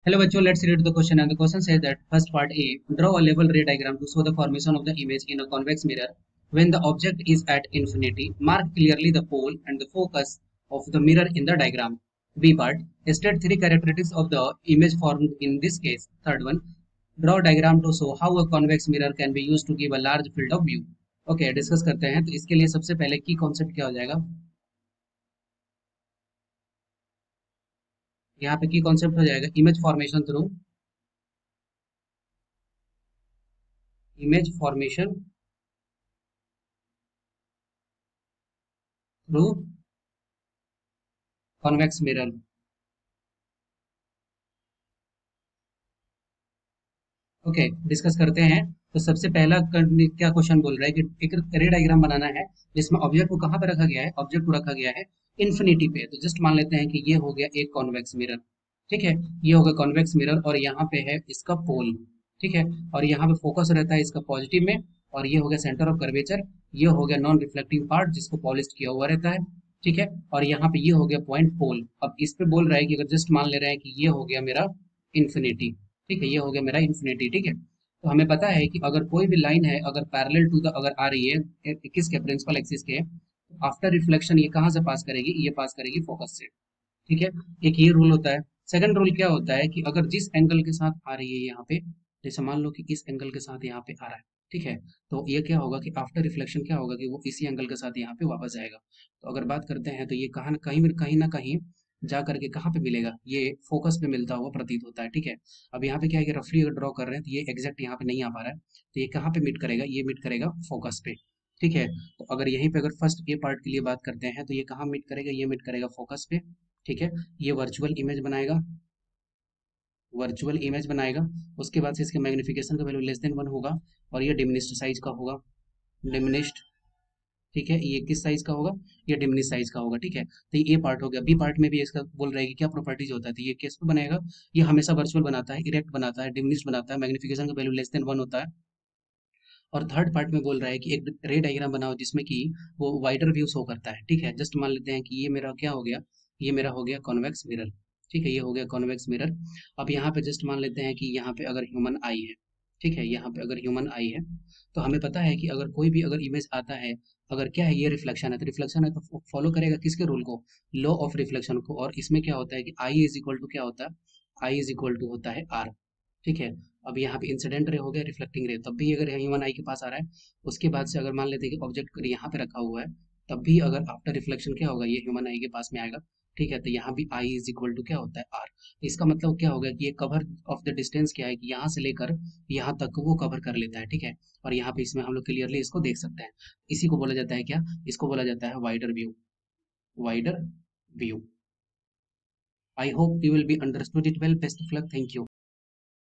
Hello, bachcho. Let's read the question. And the question says that first part A, draw a level ray diagram to show the formation of the image in a convex mirror when the object is at infinity. Mark clearly the pole and the focus of the mirror in the diagram. B part, state three characteristics of the image formed in this case. Third one, draw a diagram to show how a convex mirror can be used to give a large field of view. Okay, discuss करते हैं। तो इसके लिए सबसे पहले की concept क्या हो जाएगा? यहाँ पे की कॉन्सेप्ट हो जाएगा image formation through convex mirror. Okay, discuss करते हैं। तो सबसे पहला क्या क्वेश्चन बोल रहा है कि एक रे डायग्राम बनाना है जिसमें ऑब्जेक्ट को कहाँ पे रखा गया है? ऑब्जेक्ट को रखा गया है इन्फिनिटी पे। तो जस्ट मान लेते हैं कि ये हो गया एक कॉन्वेक्स मिरर। ठीक है, ये हो गया कॉन्वेक्स मिरर और यहाँ पे है इसका पोल। ठीक है, और यहाँ पे फोकस रहता है इसका पॉजिटिव में। और ये हो गया सेंटर ऑफ कर्वेचर। ये हो गया नॉन रिफ्लेक्टिंग पार्ट जिसको पॉलिश किया हुआ रहता है। ठीक है, और यहाँ पे ये हो गया पॉइंट पोल। अब इस पे बोल रहा है कि अगर जस्ट मान ले रहे हैं कि ये हो गया मेरा इन्फिनिटी। ठीक है, ये हो गया मेरा इन्फिनिटी। ठीक है, तो हमें पता है कि अगर कोई भी लाइन है अगर पैरेलल टू द अगर आ रही है किसके प्रिंसिपल एक्सिस के, आफ्टर रिफ्लेक्शन ये कहाँ से पास करेगी? ये पास करेगी फोकस से। ठीक है, एक ये रूल होता है। सेकंड रूल क्या होता है कि अगर जिस एंगल के साथ आ रही है यहाँ पे, जैसे मान लो कि इस एंगल के साथ यहाँ पे आ रहा है। ठीक है, तो ये क्या होगा कि आफ्टर रिफ्लेक्शन क्या होगा कि वो इसी एंगल के साथ यहाँ पे वापस आएगा। तो अगर बात करते हैं तो ये कहीं ना कहीं जा करके कहाँ पे मिलेगा? ये फोकस पे मिलता हुआ प्रतीत होता है। ठीक है, अब यहाँ पे क्या है कि रफली अगर ड्रॉ कर रहे हैं तो ये एग्जैक्ट यहाँ पे नहीं आ पा रहा है। तो ये कहाँ पे मीट करेगा? ये मीट करेगा फोकस पे। ठीक है, तो अगर यहीं पे अगर फर्स्ट ए पार्ट के लिए बात करते हैं तो ये कहाँ मीट करेगा? ये मीट करेगा फोकस पे। ठीक है, ये वर्चुअल इमेज बनाएगा। उसके बाद से इसके मैग्निफिकेशन का वैल्यू लेस देन 1 होगा और ये डिमिनिश्ड साइज का होगा। डिमिनिश्ड। ठीक है, ये किस साइज का होगा? ये डिमिनिश साइज का होगा। ठीक है, तो ये पार्ट हो गया। बी पार्ट में भी इसका बोल रहा है कि क्या प्रॉपर्टीज होता है। तो ये किस पे बनेगा? ये हमेशा वर्चुअल बनाता है, इरेक्ट बनाता है, डिमिनिश बनाता है, मैग्निफिकेशन का वैल्यू लेस देन 1 होता है। और थर्ड पार्ट में बोल रहा है कि एक रे डायग्राम बनाओ जिसमें कि वो वाइडर व्यू शो करता है। ठीक है, जस्ट मान लेते हैं कि ये मेरा क्या हो गया? ये मेरा हो गया कॉन्वेक्स मिरर। ठीक है, ये हो गया कॉन्वेक्स मिरर। अब यहाँ पे जस्ट मान लेते हैं कि यहाँ पे अगर ह्यूमन आई है। ठीक है, यहाँ पे अगर ह्यूमन आई है तो हमें पता है कि अगर कोई भी अगर इमेज आता है, अगर क्या है, ये रिफ्लेक्शन है तो रिफ्लेक्शन है तो फॉलो करेगा किसके रूल को? लॉ ऑफ रिफ्लेक्शन को। और इसमें क्या होता है कि आई इज इक्वल टू क्या होता है? आई इज इक्वल टू होता है आर। ठीक है, अब यहाँ पे इंसिडेंट रे हो गया, रिफ्लेक्टिंग रे, तब भी अगर ह्यूमन आई के पास आ रहा है। उसके बाद से अगर मान लेते हैं कि ऑब्जेक्ट यहाँ पे रखा हुआ है, तब भी अगर आफ्टर रिफ्लेक्शन क्या होगा? ये ह्यूमन आई के पास में आएगा। ठीक है, तो यहाँ भी आई इज इक्वल टू क्या होता है? आर। इसका मतलब क्या होगा कि ये कवर ऑफ द डिस्टेंस क्या है कि यहाँ से लेकर यहाँ तक वो कवर कर लेता है। ठीक है, और यहाँ पे इसमें हम लोग क्लियरली इसको देख सकते हैं। इसी को बोला जाता है क्या? इसको बोला जाता है wider view. Wider view. I hope you will be understood it well. Best of luck. Thank you.